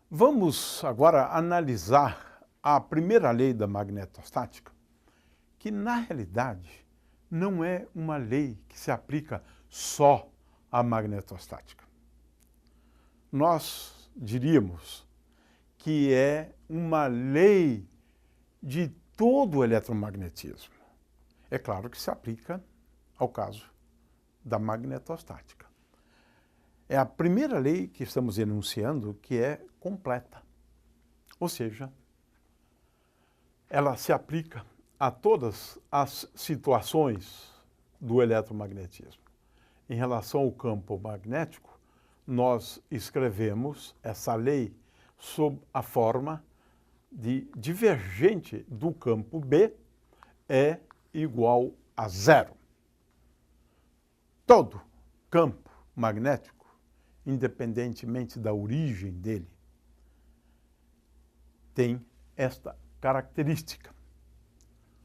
Vamos agora analisar a primeira lei da magnetostática, que na realidade não é uma lei que se aplica só à magnetostática. Nós diríamos que é uma lei de todo o eletromagnetismo. É claro que se aplica ao caso da magnetostática. É a primeira lei que estamos enunciando que é completa. Ou seja, ela se aplica a todas as situações do eletromagnetismo. Em relação ao campo magnético, nós escrevemos essa lei sob a forma de divergente do campo B é igual a zero. Todo campo magnético, independentemente da origem dele, tem esta característica.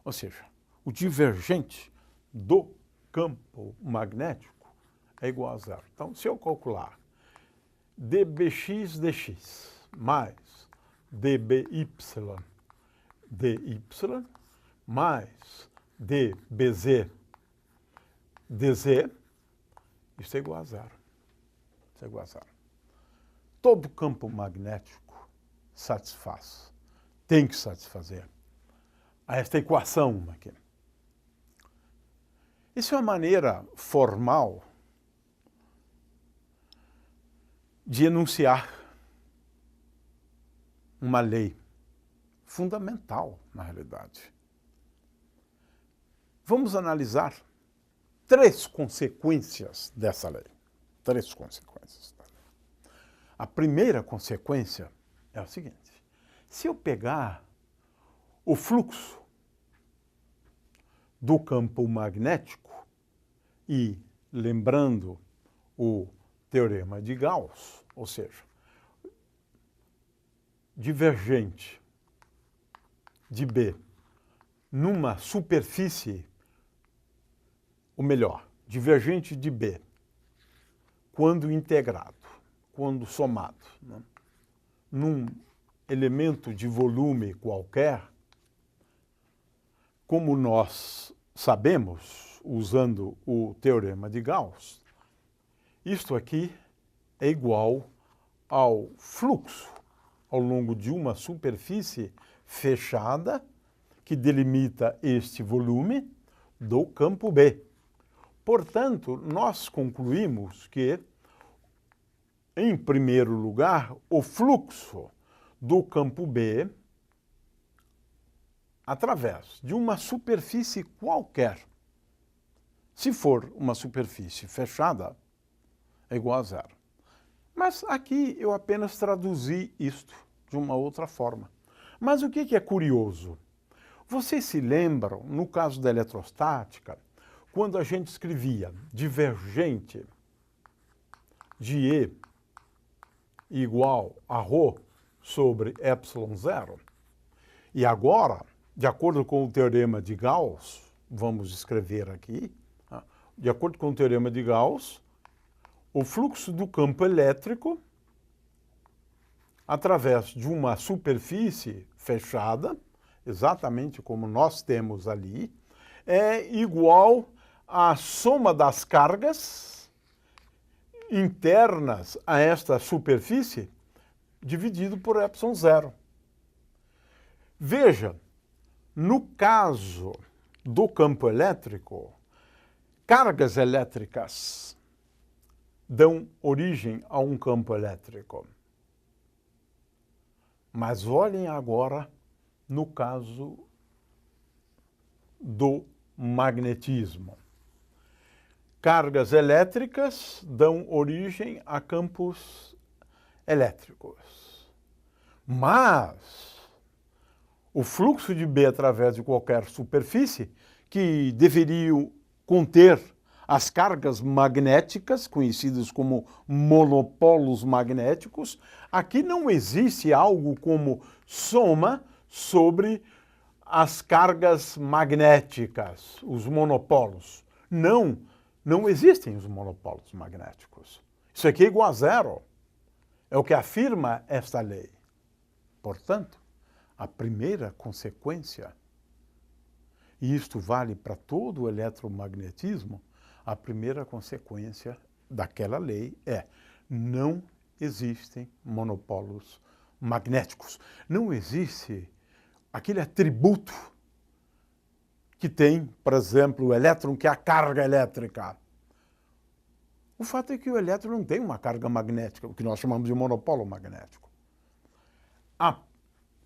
Ou seja, o divergente do campo magnético é igual a zero. Então, se eu calcular dBx dx mais dBy dy mais dBz dz, isso é igual a zero. Isso é igual a zero. Todo campo magnético satisfaz, tem que satisfazer a esta equação aqui. Isso é uma maneira formal de enunciar uma lei fundamental, na realidade. Vamos analisar três consequências dessa lei. Três consequências. A primeira consequência é a seguinte: se eu pegar o fluxo do campo magnético e, lembrando o teorema de Gauss, ou seja, divergente de B numa superfície, ou melhor, divergente de B, quando integrado, quando somado, né, num elemento de volume qualquer, como nós sabemos, usando o teorema de Gauss, isto aqui é igual ao fluxo ao longo de uma superfície fechada que delimita este volume do campo B. Portanto, nós concluímos que, em primeiro lugar, o fluxo do campo B através de uma superfície qualquer, se for uma superfície fechada, é igual a zero. Mas aqui eu apenas traduzi isto de uma outra forma. Mas o que é curioso? Vocês se lembram, no caso da eletrostática, quando a gente escrevia divergente de E igual a ρ sobre epsilon zero? E agora, de acordo com o teorema de Gauss, vamos escrever aqui, de acordo com o teorema de Gauss, o fluxo do campo elétrico através de uma superfície fechada, exatamente como nós temos ali, é igual à soma das cargas internas a esta superfície dividido por epsilon zero. Veja, no caso do campo elétrico, cargas elétricas dão origem a um campo elétrico. Mas olhem agora no caso do magnetismo. Cargas elétricas dão origem a campos elétricos. Mas o fluxo de B através de qualquer superfície, que deveriam conter as cargas magnéticas, conhecidas como monopolos magnéticos, aqui não existe algo como soma sobre as cargas magnéticas, os monopolos. Não existem os monopolos magnéticos. Isso aqui é igual a zero. É o que afirma esta lei. Portanto, a primeira consequência, e isto vale para todo o eletromagnetismo, a primeira consequência daquela lei é: não existem monopolos magnéticos. Não existe aquele atributo que tem, por exemplo, o elétron, que é a carga elétrica. O fato é que o elétron não tem uma carga magnética, o que nós chamamos de monopolo magnético. A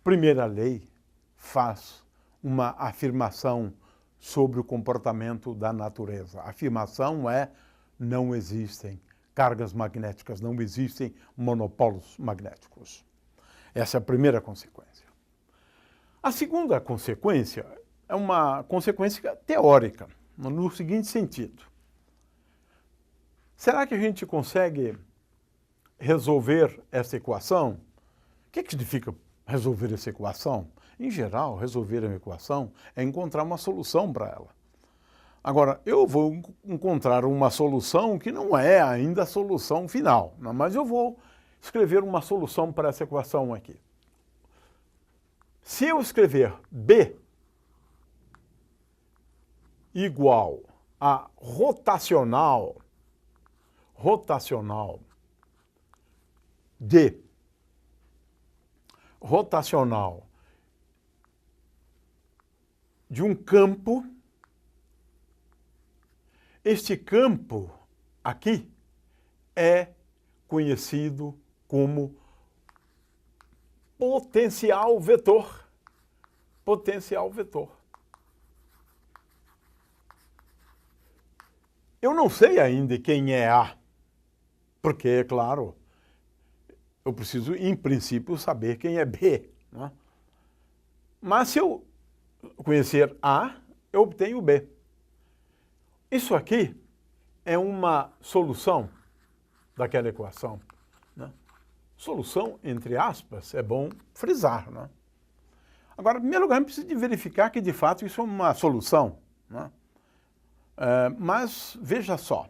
primeira lei faz uma afirmação sobre o comportamento da natureza. A afirmação é: não existem cargas magnéticas, não existem monopolos magnéticos. Essa é a primeira consequência. A segunda consequência é uma consequência teórica, no seguinte sentido. Será que a gente consegue resolver essa equação? O que significa resolver essa equação? Em geral, resolver uma equação é encontrar uma solução para ela. Agora, eu vou encontrar uma solução que não é ainda a solução final, mas eu vou escrever uma solução para essa equação aqui. Se eu escrever B igual a rotacional de um campo, este campo aqui é conhecido como potencial vetor. Potencial vetor. Eu não sei ainda quem é A, porque, é claro, eu preciso, em princípio, saber quem é B, né? Mas se eu conhecer A, eu obtenho B. Isso aqui é uma solução daquela equação, né? Solução, entre aspas, é bom frisar, né? Agora, em primeiro lugar, a gente precisa de verificar que, de fato, isso é uma solução, né? Mas, veja só,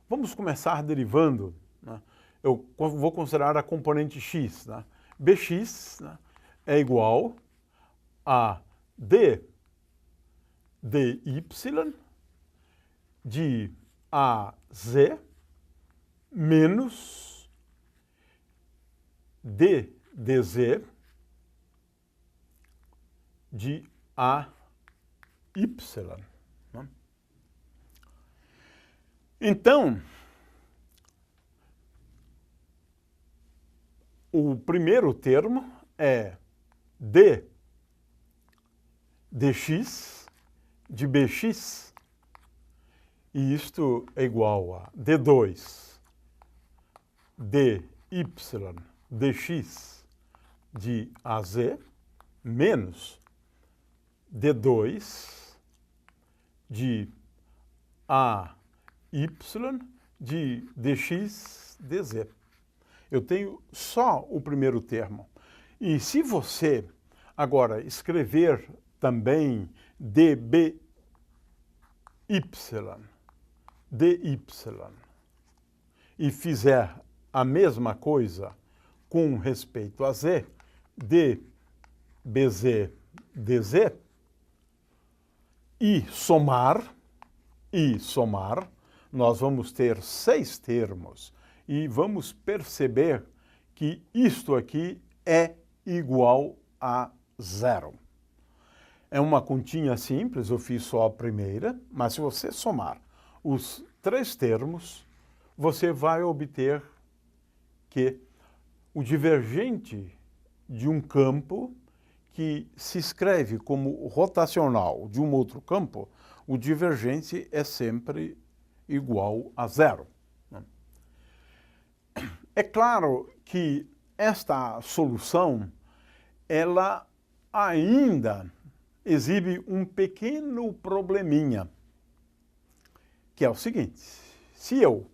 vamos começar derivando, né? Eu vou considerar a componente x, né? Bx, né, é igual a d dy de az menos d dz de ay. Né? Então, o primeiro termo é d dx de bx, e isto é igual a d2 dy dx de az menos d2 de ay de dx dz. Eu tenho só o primeiro termo. E se você agora escrever também dby, dy, e fizer a mesma coisa com respeito a z, dbz dz, e somar, nós vamos ter 6 termos e vamos perceber que isto aqui é igual a zero. É uma continha simples, eu fiz só a primeira, mas se você somar os 3 termos, você vai obter que o divergente de um campo que se escreve como rotacional de um outro campo, o divergente é sempre igual a zero. É claro que esta solução, ela ainda exibe um pequeno probleminha, que é o seguinte: se eu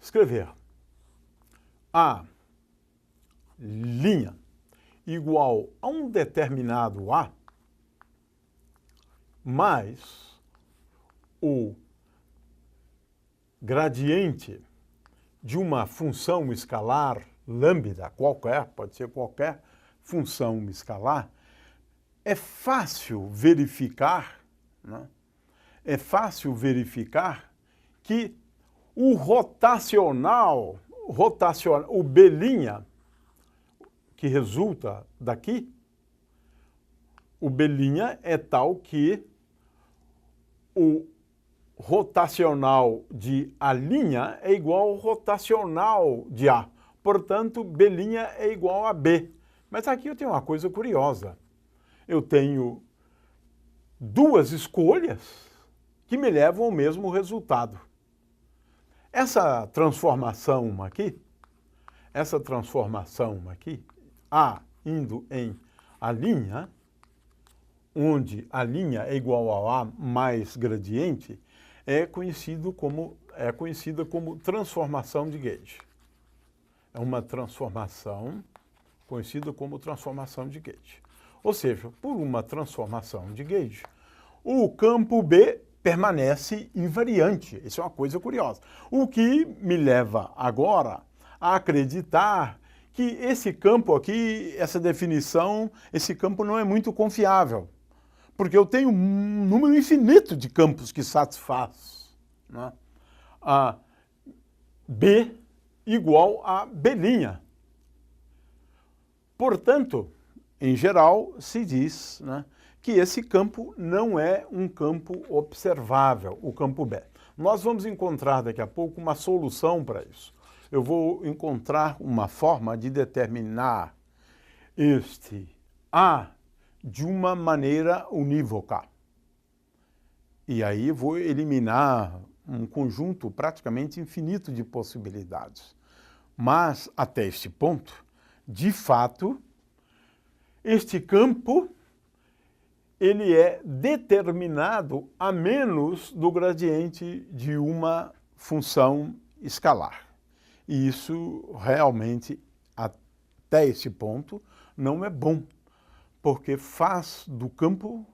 escrever a linha igual a um determinado A, mais o gradiente de uma função escalar lambda qualquer, pode ser qualquer função escalar, é fácil verificar, né? É fácil verificar que o rotacional, o B', que resulta daqui, o B' é tal que o rotacional de A' é igual ao rotacional de A. Portanto, B' é igual a B. Mas aqui eu tenho uma coisa curiosa. Eu tenho duas escolhas que me levam ao mesmo resultado. Essa transformação aqui, A indo em A', onde A' é igual a A mais gradiente, é conhecida como transformação de gauge. É uma transformação conhecida como transformação de gauge. Ou seja, por uma transformação de gauge, o campo B permanece invariante. Isso é uma coisa curiosa. O que me leva agora a acreditar que esse campo aqui, essa definição, esse campo não é muito confiável. Porque eu tenho um número infinito de campos que satisfaz, né, a B igual a B'. Portanto, em geral, se diz, né, que esse campo não é um campo observável, o campo B. Nós vamos encontrar daqui a pouco uma solução para isso. Eu vou encontrar uma forma de determinar este A de uma maneira unívoca. E aí vou eliminar um conjunto praticamente infinito de possibilidades. Mas, até este ponto, de fato, este campo ele é determinado a menos do gradiente de uma função escalar. E isso realmente, até esse ponto, não é bom, porque faz do campo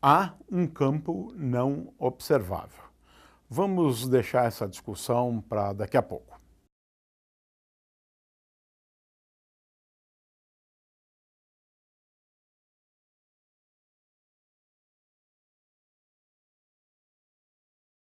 A um campo não observável. Vamos deixar essa discussão para daqui a pouco.